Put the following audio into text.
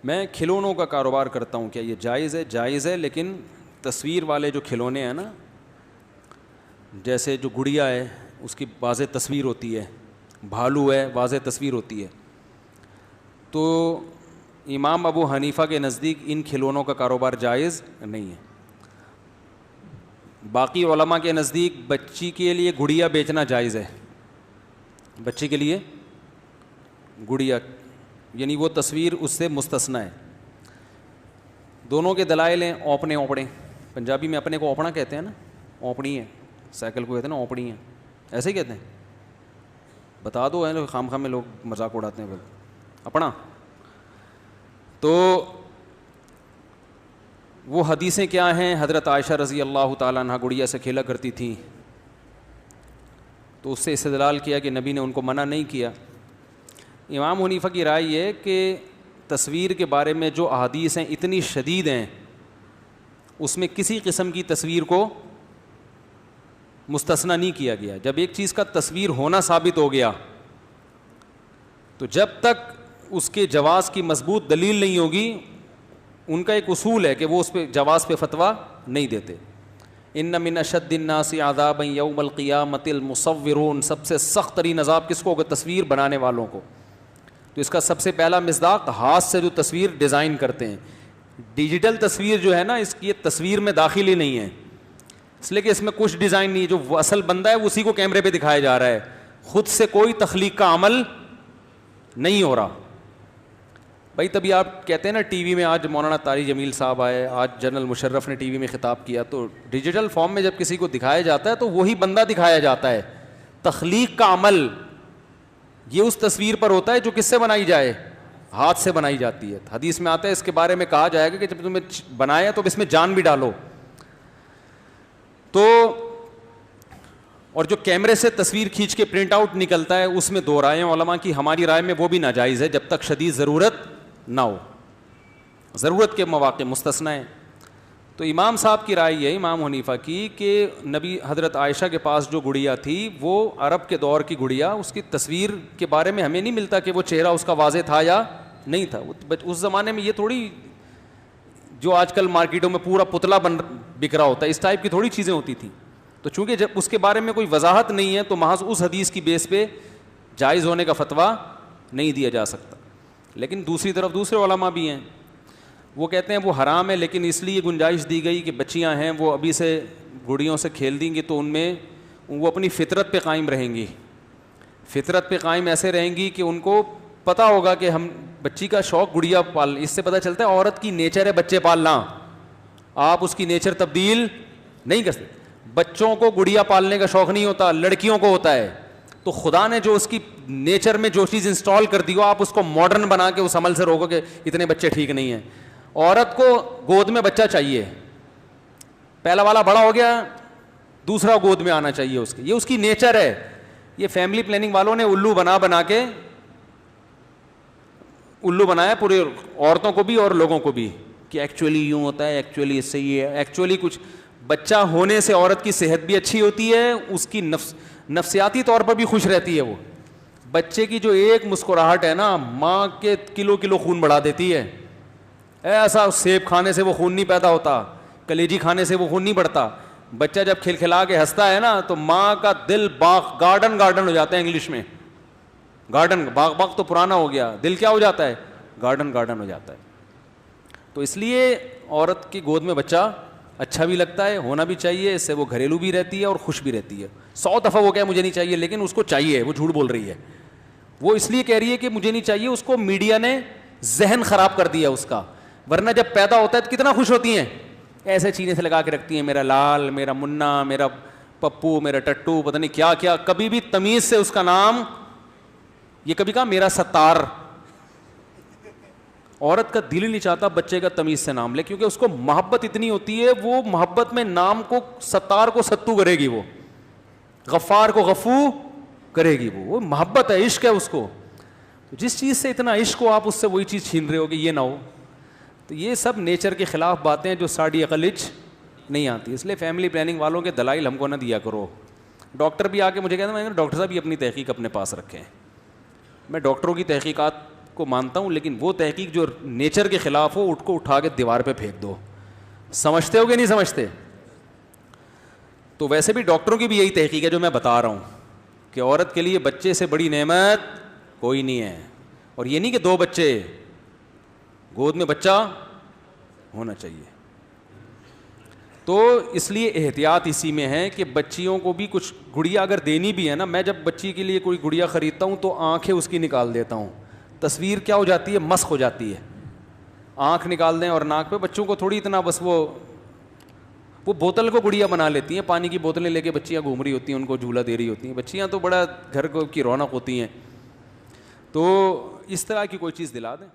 میں کھلونوں کا کاروبار کرتا ہوں, کیا یہ جائز ہے؟ جائز ہے, لیکن تصویر والے جو کھلونے ہیں نا, جیسے جو گڑیا ہے اس کی واضح تصویر ہوتی ہے, بھالو ہے واضح تصویر ہوتی ہے, تو امام ابو حنیفہ کے نزدیک ان کھلونوں کا کاروبار جائز نہیں ہے. باقی علماء کے نزدیک بچی کے لیے گڑیا بیچنا جائز ہے. بچی کے لیے گڑیا یعنی وہ تصویر اس سے مستثنی ہے. دونوں کے دلائل ہیں اوپنے اوپڑے, پنجابی میں اپنے کو اوپنا کہتے ہیں نا, اوپڑی ہے, سائیکل کو کہتے ہیں نا اوپڑی ہیں, ایسے ہی کہتے ہیں, بتا دو ہے خام خام میں لوگ مذاق اڑاتے ہیں اپنا. تو وہ حدیثیں کیا ہیں؟ حضرت عائشہ رضی اللہ تعالیٰ عنہ گڑیا سے کھیلا کرتی تھیں, تو اس سے استدلال کیا کہ نبی نے ان کو منع نہیں کیا. امام حنیفہ کی رائے یہ کہ تصویر کے بارے میں جو احادیث ہیں اتنی شدید ہیں, اس میں کسی قسم کی تصویر کو مستثنی نہیں کیا گیا. جب ایک چیز کا تصویر ہونا ثابت ہو گیا تو جب تک اس کے جواز کی مضبوط دلیل نہیں ہوگی, ان کا ایک اصول ہے کہ وہ اس پہ جواز پہ فتویٰ نہیں دیتے. ان من اشد الناس عذابا یوم القیامۃ المصورون, سب سے سخت ترین عذاب کس کو ہوگا؟ تصویر بنانے والوں کو. تو اس کا سب سے پہلا مصداق ہاتھ سے جو تصویر ڈیزائن کرتے ہیں. ڈیجیٹل تصویر جو ہے نا, اس کی تصویر میں داخل ہی نہیں ہے, اس لیے کہ اس میں کچھ ڈیزائن نہیں ہے, جو اصل بندہ ہے اسی کو کیمرے پہ دکھایا جا رہا ہے, خود سے کوئی تخلیق کا عمل نہیں ہو رہا. بھائی تبھی آپ کہتے ہیں نا ٹی وی میں آج مولانا طاری جمیل صاحب آئے, آج جنرل مشرف نے ٹی وی میں خطاب کیا, تو ڈیجیٹل فارم میں جب کسی کو دکھایا جاتا ہے تو وہی بندہ دکھایا جاتا ہے. تخلیق کا عمل یہ اس تصویر پر ہوتا ہے جو کس سے بنائی جائے؟ ہاتھ سے بنائی جاتی ہے. حدیث میں آتا ہے اس کے بارے میں کہا جائے گا کہ جب تمہیں بنایا تو اس میں جان بھی ڈالو. تو اور جو کیمرے سے تصویر کھینچ کے پرنٹ آؤٹ نکلتا ہے اس میں دو رائے علماء کی. ہماری رائے میں وہ بھی ناجائز ہے جب تک شدید ضرورت نہ ہو, ضرورت کے مواقع مستثنی ہیں. تو امام صاحب کی رائے ہے, امام حنیفہ کی, کہ نبی حضرت عائشہ کے پاس جو گڑیا تھی وہ عرب کے دور کی گڑیا, اس کی تصویر کے بارے میں ہمیں نہیں ملتا کہ وہ چہرہ اس کا واضح تھا یا نہیں تھا. اس زمانے میں یہ تھوڑی جو آج کل مارکیٹوں میں پورا پتلا بک رہا ہوتا ہے, اس ٹائپ کی تھوڑی چیزیں ہوتی تھیں. تو چونکہ جب اس کے بارے میں کوئی وضاحت نہیں ہے تو محض اس حدیث کی بیس پہ جائز ہونے کا فتویٰ نہیں دیا جا سکتا. لیکن دوسری طرف دوسرے علماء بھی ہیں, وہ کہتے ہیں وہ حرام ہے, لیکن اس لیے گنجائش دی گئی کہ بچیاں ہیں وہ ابھی سے گڑیوں سے کھیل دیں گی تو ان میں وہ اپنی فطرت پہ قائم رہیں گی. فطرت پہ قائم ایسے رہیں گی کہ ان کو پتہ ہوگا کہ ہم بچی کا شوق گڑیا پال, اس سے پتہ چلتا ہے عورت کی نیچر ہے بچے پالنا, آپ اس کی نیچر تبدیل نہیں کر سکتے. بچوں کو گڑیا پالنے کا شوق نہیں ہوتا, لڑکیوں کو ہوتا ہے. تو خدا نے جو اس کی نیچر میں جو چیز انسٹال کر دی ہو, آپ اس کو ماڈرن بنا کے اس عمل سے روکو کہ اتنے بچے ٹھیک نہیں ہیں. عورت کو گود میں بچہ چاہیے, پہلا والا بڑا ہو گیا دوسرا گود میں آنا چاہیے اس کے, یہ اس کی نیچر ہے. یہ فیملی پلاننگ والوں نے الو بنا کے الو بنایا پورے عورتوں کو بھی اور لوگوں کو بھی کہ ایکچولی یوں ہوتا ہے, ایکچولی اس سے یہ ہے, ایکچولی کچھ. بچہ ہونے سے عورت کی صحت بھی اچھی ہوتی ہے, اس کی نفسیاتی طور پر بھی خوش رہتی ہے. وہ بچے کی جو ایک مسکراہٹ ہے نا, ماں کے کلو خون بڑھا دیتی ہے. ایسا سیب کھانے سے وہ خون نہیں پیدا ہوتا, کلیجی کھانے سے وہ خون نہیں بڑھتا. بچہ جب کھلکھلا کے ہنستا ہے نا تو ماں کا دل گارڈن ہو جاتا ہے. انگلش میں گارڈن, باغ تو پرانا ہو گیا, دل کیا ہو جاتا ہے؟ گارڈن ہو جاتا ہے. تو اس لیے عورت کی گود میں بچہ اچھا بھی لگتا ہے, ہونا بھی چاہیے, اس سے وہ گھریلو بھی رہتی ہے اور خوش بھی رہتی ہے. 100 دفعہ وہ کہے مجھے نہیں چاہیے, لیکن اس کو چاہیے, وہ جھوٹ بول رہی ہے. وہ اس لیے کہہ رہی ہے کہ مجھے نہیں چاہیے, اس کو میڈیا نے ذہن خراب کر دیا اس کا. ورنہ جب پیدا ہوتا ہے تو کتنا خوش ہوتی ہیں, ایسے چینے سے لگا کے رکھتی ہیں, میرا لال, میرا منا, میرا پپو, میرا ٹٹو, پتہ نہیں کیا کیا. کبھی بھی تمیز سے اس کا نام, یہ کبھی کہا میرا ستار. عورت کا دل ہی نہیں چاہتا بچے کا تمیز سے نام لے, کیونکہ اس کو محبت اتنی ہوتی ہے, وہ محبت میں نام کو ستار کو ستو کرے گی, وہ غفار کو غفو کرے گی. وہ محبت ہے, عشق ہے اس کو. تو جس چیز سے اتنا عشق ہو, آپ اس سے وہی چیز چھین رہے ہو کہ یہ نہ ہو. تو یہ سب نیچر کے خلاف باتیں جو ساڑی عقلچ نہیں آتی. اس لیے فیملی پلاننگ والوں کے دلائل ہم کو نہ دیا کرو. ڈاکٹر بھی آ کے مجھے کہتے ہیں ڈاکٹر صاحب یہ اپنی تحقیق اپنے پاس رکھیں. میں ڈاکٹروں کی تحقیقات کو مانتا ہوں, لیکن وہ تحقیق جو نیچر کے خلاف ہو اٹھ کو اٹھا کے دیوار پہ پھینک دو. سمجھتے ہو کہ نہیں سمجھتے؟ تو ویسے بھی ڈاکٹروں کی بھی یہی تحقیق ہے جو میں بتا رہا ہوں کہ عورت کے لیے بچے سے بڑی نعمت کوئی نہیں ہے. اور یہ نہیں کہ 2 بچے, گود میں بچہ ہونا چاہیے. تو اس لیے احتیاط اسی میں ہے کہ بچیوں کو بھی کچھ گڑیا اگر دینی بھی ہے نا, میں جب بچی کے لیے کوئی گڑیا خریدتا ہوں تو آنکھیں اس کی نکال دیتا ہوں. تصویر کیا ہو جاتی ہے, مسخ ہو جاتی ہے. آنکھ نکال دیں اور ناک پہ, بچوں کو تھوڑی اتنا بس وہ بوتل کو گڑیا بنا لیتی ہیں, پانی کی بوتلیں لے کے بچیاں گھوم رہی ہوتی ہیں, ان کو جھولا دے رہی ہوتی ہیں. بچیاں تو بڑا گھر کی رونق ہوتی ہیں. تو اس طرح کی کوئی چیز دلا دیں.